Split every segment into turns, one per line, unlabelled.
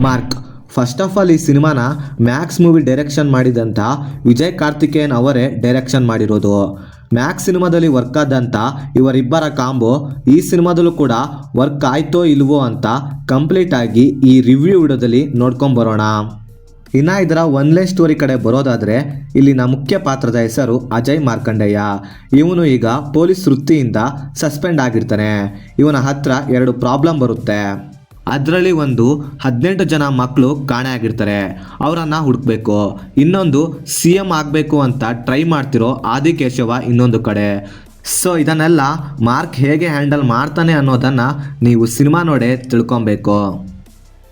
Mark. First of all ಈ ಸಿನಿಮಾನ Max movie direction ಮಾಡಿದಂಥ ವಿಜಯ್ ಕಾರ್ತಿಕೇಯನ್ ಅವರೇ ಡೈರೆಕ್ಷನ್ ಮಾಡಿರೋದು. ಮ್ಯಾಕ್ಸ್ ಸಿನಿಮಾದಲ್ಲಿ ವರ್ಕ್ ಆದಂಥ ಇವರಿಬ್ಬರ ಕಾಂಬೋ ಈ ಸಿನಿಮಾದಲ್ಲೂ ಕೂಡ ವರ್ಕ್ ಆಯ್ತೋ ಇಲ್ವೋ ಅಂತ ಕಂಪ್ಲೀಟ್ ಆಗಿ ಈ ರಿವ್ಯೂ ವಿಡಿಯೋದಲ್ಲಿ ನೋಡ್ಕೊಂಬರೋಣ. ಇನ್ನು ಇದರ ಒನ್ಲೈನ್ ಸ್ಟೋರಿ ಕಡೆ ಬರೋದಾದರೆ ಇಲ್ಲಿನ ಮುಖ್ಯ ಪಾತ್ರದ ಹೆಸರು ಅಜಯ್ ಮಾರ್ಕಂಡೇಯ. ಇವನು ಈಗ ಪೊಲೀಸ್ ವೃತ್ತಿಯಿಂದ ಸಸ್ಪೆಂಡ್ ಆಗಿರ್ತಾನೆ. ಇವನ ಹತ್ರ 2 ಪ್ರಾಬ್ಲಮ್ ಬರುತ್ತೆ. ಅದರಲ್ಲಿ ಒಂದು 18 ಜನ ಮಕ್ಕಳು ಕಾಣೆ ಆಗಿರ್ತಾರೆ, ಅವರನ್ನು ಹುಡುಕಬೇಕು. ಇನ್ನೊಂದು CM ಆಗಬೇಕು ಅಂತ ಟ್ರೈ ಮಾಡ್ತಿರೋ ಆದಿಕೇಶವ ಇನ್ನೊಂದು ಕಡೆ. ಸೊ ಇದನ್ನೆಲ್ಲ ಮಾರ್ಕ್ ಹೇಗೆ ಹ್ಯಾಂಡಲ್ ಮಾಡ್ತಾನೆ ಅನ್ನೋದನ್ನು ನೀವು ಸಿನಿಮಾ ನೋಡೇ ತಿಳ್ಕೊಬೇಕು.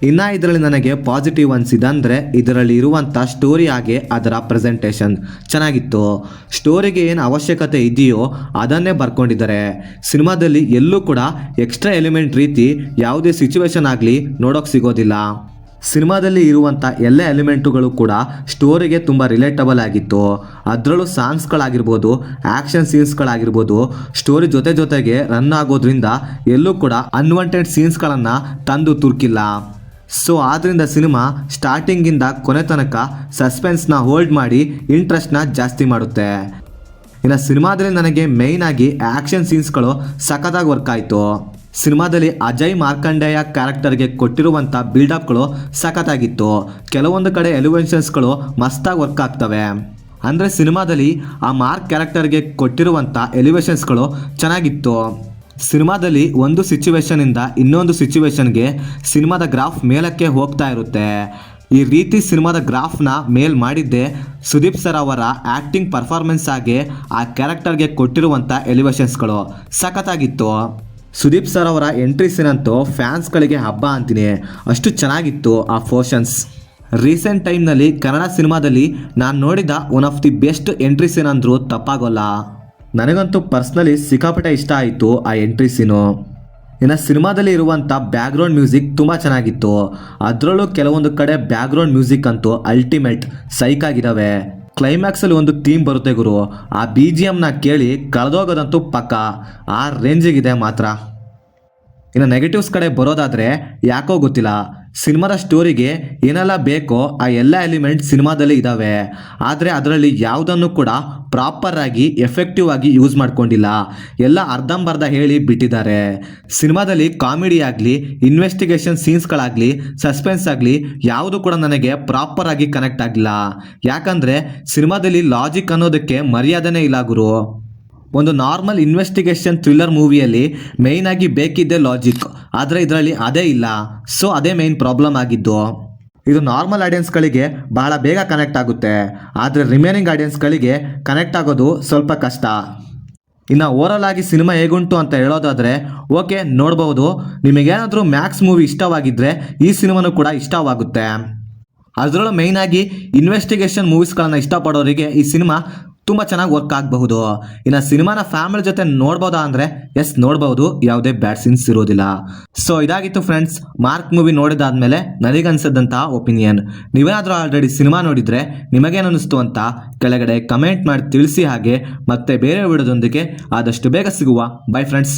ಇನ್ನು ಇದರಲ್ಲಿ ನನಗೆ ಪಾಸಿಟಿವ್ ಅನಿಸಿದಂದರೆ ಇದರಲ್ಲಿ ಇರುವಂಥ ಸ್ಟೋರಿ ಹಾಗೆ ಅದರ ಪ್ರೆಸೆಂಟೇಷನ್ ಚೆನ್ನಾಗಿತ್ತು. ಸ್ಟೋರಿಗೆ ಏನು ಅವಶ್ಯಕತೆ ಇದೆಯೋ ಅದನ್ನೇ ಬರ್ಕೊಂಡಿದ್ದಾರೆ. ಸಿನಿಮಾದಲ್ಲಿ ಎಲ್ಲೂ ಕೂಡ ಎಕ್ಸ್ಟ್ರಾ ಎಲಿಮೆಂಟ್ ರೀತಿ ಯಾವುದೇ ಸಿಚುವೇಶನ್ ಆಗಲಿ ನೋಡೋಕೆ ಸಿಗೋದಿಲ್ಲ. ಸಿನಿಮಾದಲ್ಲಿ ಇರುವಂಥ ಎಲ್ಲ ಎಲಿಮೆಂಟುಗಳು ಕೂಡ ಸ್ಟೋರಿಗೆ ತುಂಬ ರಿಲೇಟಬಲ್ ಆಗಿತ್ತು. ಅದರಲ್ಲೂ ಸಾಂಗ್ಸ್ಗಳಾಗಿರ್ಬೋದು, ಆ್ಯಕ್ಷನ್ ಸೀನ್ಸ್ಗಳಾಗಿರ್ಬೋದು, ಸ್ಟೋರಿ ಜೊತೆಗೆ ರನ್ ಆಗೋದ್ರಿಂದ ಎಲ್ಲೂ ಕೂಡ ಅನ್ವಾಂಟೆಡ್ ಸೀನ್ಸ್ಗಳನ್ನು ತಂದು ತುರ್ಕಿಲ್ಲ. ಸೊ ಆದ್ದರಿಂದ ಸಿನಿಮಾ ಸ್ಟಾರ್ಟಿಂಗಿಂದ ಕೊನೆ ತನಕ ಸಸ್ಪೆನ್ಸ್ನ ಹೋಲ್ಡ್ ಮಾಡಿ ಇಂಟ್ರೆಸ್ಟ್ನ ಜಾಸ್ತಿ ಮಾಡುತ್ತೆ. ಇನ್ನು ಸಿನಿಮಾದಲ್ಲಿ ನನಗೆ ಮೇಯ್ನಾಗಿ ಆ್ಯಕ್ಷನ್ ಸೀನ್ಸ್ಗಳು ಸಖತ್ತಾಗಿ ವರ್ಕ್ ಆಯಿತು. ಸಿನಿಮಾದಲ್ಲಿ ಅಜಯ್ ಮಾರ್ಕಂಡೇಯ ಕ್ಯಾರೆಕ್ಟರ್ಗೆ ಕೊಟ್ಟಿರುವಂಥ ಬಿಲ್ಡಪ್ಗಳು ಸಖತ್ತಾಗಿತ್ತು. ಕೆಲವೊಂದು ಕಡೆ ಎಲಿವೇಷನ್ಸ್ಗಳು ಮಸ್ತಾಗಿ ವರ್ಕ್ ಆಗ್ತವೆ. ಅಂದರೆ ಸಿನಿಮಾದಲ್ಲಿ ಆ ಮಾರ್ಕ್ ಕ್ಯಾರೆಕ್ಟರ್ಗೆ ಕೊಟ್ಟಿರುವಂಥ ಎಲಿವೇಷನ್ಸ್ಗಳು ಚೆನ್ನಾಗಿತ್ತು. ಸಿನಿಮಾದಲ್ಲಿ ಒಂದು ಸಿಚುವೇಶನಿಂದ ಇನ್ನೊಂದು ಸಿಚುವೇಶನ್ಗೆ ಸಿನಿಮಾದ ಗ್ರಾಫ್ ಮೇಲಕ್ಕೆ ಹೋಗ್ತಾ ಇರುತ್ತೆ. ಈ ರೀತಿ ಸಿನಿಮಾದ ಗ್ರಾಫ್ನ ಮೇಲ್ ಮಾಡಿದ್ದೆ ಸುದೀಪ್ ಸರ್ ಅವರ ಆ್ಯಕ್ಟಿಂಗ್ ಪರ್ಫಾರ್ಮೆನ್ಸ್ ಆಗಿ ಆ ಕ್ಯಾರೆಕ್ಟರ್ಗೆ ಕೊಟ್ಟಿರುವಂಥ ಎಲಿವೇಷನ್ಸ್ಗಳು ಸಖತ್ತಾಗಿತ್ತು. ಸುದೀಪ್ ಸರ್ ಅವರ ಎಂಟ್ರಿ ಸೀನಂತೂ ಫ್ಯಾನ್ಸ್ಗಳಿಗೆ ಹಬ್ಬ ಅಂತೀನಿ, ಅಷ್ಟು ಚೆನ್ನಾಗಿತ್ತು ಆ ಪೋರ್ಷನ್ಸ್. ರೀಸೆಂಟ್ ಟೈಮ್ನಲ್ಲಿ ಕನ್ನಡ ಸಿನಿಮಾದಲ್ಲಿ ನಾನು ನೋಡಿದ one of the best entry scene ಅಂದರೂ ತಪ್ಪಾಗೋಲ್ಲ. ನನಗಂತೂ ಪರ್ಸ್ನಲಿ ಸಿಕ್ಕಾಪಟ್ಟೆ ಇಷ್ಟ ಆಯಿತು ಆ ಎಂಟ್ರಿ ಸೀನು. ಇನ್ನು ಸಿನಿಮಾದಲ್ಲಿ ಇರುವಂಥ ಬ್ಯಾಕ್ಗ್ರೌಂಡ್ ಮ್ಯೂಸಿಕ್ ತುಂಬ ಚೆನ್ನಾಗಿತ್ತು. ಅದರಲ್ಲೂ ಕೆಲವೊಂದು ಕಡೆ ಬ್ಯಾಕ್ಗ್ರೌಂಡ್ ಮ್ಯೂಸಿಕ್ ಅಂತೂ ಅಲ್ಟಿಮೇಟ್ ಸೈಕ್ ಆಗಿದ್ದಾವೆ. ಕ್ಲೈಮ್ಯಾಕ್ಸಲ್ಲಿ ಒಂದು ಥೀಮ್ ಬರುತ್ತೆ ಗುರು, ಆ BGMನ ಕೇಳಿ ಕಳೆದೋಗೋದಂತೂ ಪಕ್ಕ, ಆ ರೇಂಜಿಗಿದೆ ಮಾತ್ರ. ಇನ್ನು ನೆಗೆಟಿವ್ಸ್ ಕಡೆ ಬರೋದಾದರೆ ಯಾಕೋ ಗೊತ್ತಿಲ್ಲ, ಸಿನಿಮಾದ ಸ್ಟೋರಿಗೆ ಏನೆಲ್ಲ ಬೇಕೋ ಆ ಎಲ್ಲ ಎಲಿಮೆಂಟ್ ಸಿನಿಮಾದಲ್ಲಿ ಇದ್ದಾವೆ. ಆದರೆ ಅದರಲ್ಲಿ ಯಾವುದನ್ನು ಕೂಡ ಪ್ರಾಪರಾಗಿ ಎಫೆಕ್ಟಿವ್ ಆಗಿ ಯೂಸ್ ಮಾಡ್ಕೊಂಡಿಲ್ಲ. ಎಲ್ಲ ಅರ್ಧಂಬರ್ಧ ಹೇಳಿ ಬಿಟ್ಟಿದ್ದಾರೆ. ಸಿನಿಮಾದಲ್ಲಿ ಕಾಮಿಡಿ ಆಗಲಿ, ಇನ್ವೆಸ್ಟಿಗೇಷನ್ ಸೀನ್ಸ್ಗಳಾಗಲಿ, ಸಸ್ಪೆನ್ಸ್ ಆಗಲಿ ಯಾವುದು ಕೂಡ ನನಗೆ ಪ್ರಾಪರಾಗಿ ಕನೆಕ್ಟ್ ಆಗಿಲ್ಲ. ಯಾಕಂದರೆ ಸಿನಿಮಾದಲ್ಲಿ ಲಾಜಿಕ್ ಅನ್ನೋದಕ್ಕೆ ಮರ್ಯಾದೆನೇ ಇಲ್ಲ ಗುರು. ಒಂದು ನಾರ್ಮಲ್ ಇನ್ವೆಸ್ಟಿಗೇಷನ್ ಥ್ರಿಲ್ಲರ್ ಮೂವಿಯಲ್ಲಿ ಮೇಯ್ನಾಗಿ ಬೇಕಿದ್ದೆ ಲಾಜಿಕ್, ಆದರೆ ಇದರಲ್ಲಿ ಅದೇ ಇಲ್ಲ. ಸೊ ಅದೇ ಮೇಯ್ನ್ ಪ್ರಾಬ್ಲಮ್ ಆಗಿದ್ದು. ಇದು ನಾರ್ಮಲ್ ಆಡಿಯನ್ಸ್ಗಳಿಗೆ ಬಹಳ ಬೇಗ ಕನೆಕ್ಟ್ ಆಗುತ್ತೆ, ಆದರೆ ರಿಮೈನಿಂಗ್ ಆಡಿಯನ್ಸ್ಗಳಿಗೆ ಕನೆಕ್ಟ್ ಆಗೋದು ಸ್ವಲ್ಪ ಕಷ್ಟ. ಇನ್ನು ಓವರಾಲ್ ಆಗಿ ಸಿನಿಮಾ ಹೇಗುಂಟು ಅಂತ ಹೇಳೋದಾದರೆ ಓಕೆ, ನೋಡ್ಬೋದು. ನಿಮಗೇನಾದರೂ ಮ್ಯಾಕ್ಸ್ ಮೂವಿ ಇಷ್ಟವಾಗಿದ್ದರೆ ಈ ಸಿನಿಮಾನೂ ಕೂಡ ಇಷ್ಟವಾಗುತ್ತೆ. ಅದರಲ್ಲೂ ಮೇಯ್ನಾಗಿ ಇನ್ವೆಸ್ಟಿಗೇಷನ್ ಮೂವೀಸ್ಗಳನ್ನು ಇಷ್ಟಪಡೋರಿಗೆ ಈ ಸಿನಿಮಾ ತುಂಬ ಚೆನ್ನಾಗಿ ವರ್ಕ್ ಆಗಬಹುದು. ಇನ್ನು ಸಿನಿಮಾನ ಫ್ಯಾಮಿಲಿ ಜೊತೆ ನೋಡ್ಬೋದಾ ಅಂದರೆ ಎಸ್ ನೋಡ್ಬೋದು, ಯಾವುದೇ ಬ್ಯಾಡ್ ಸೀನ್ಸ್ ಇರೋದಿಲ್ಲ. ಸೊ ಇದಾಗಿತ್ತು ಫ್ರೆಂಡ್ಸ್ ಮಾರ್ಕ್ ಮೂವಿ ನೋಡಿದಾದ್ಮೇಲೆ ನನಗನ್ಸಿದಂತಹ ಒಪಿನಿಯನ್. ನೀವೇನಾದರೂ ಆಲ್ರೆಡಿ ಸಿನಿಮಾ ನೋಡಿದರೆ ನಿಮಗೇನು ಅನ್ನಿಸ್ತು ಅಂತ ಕೆಳಗಡೆ ಕಮೆಂಟ್ ಮಾಡಿ ತಿಳಿಸಿ. ಹಾಗೆ ಮತ್ತೆ ಬೇರೆ ವಿಡಿಯೋದೊಂದಿಗೆ ಆದಷ್ಟು ಬೇಗ ಸಿಗುವ. By friends.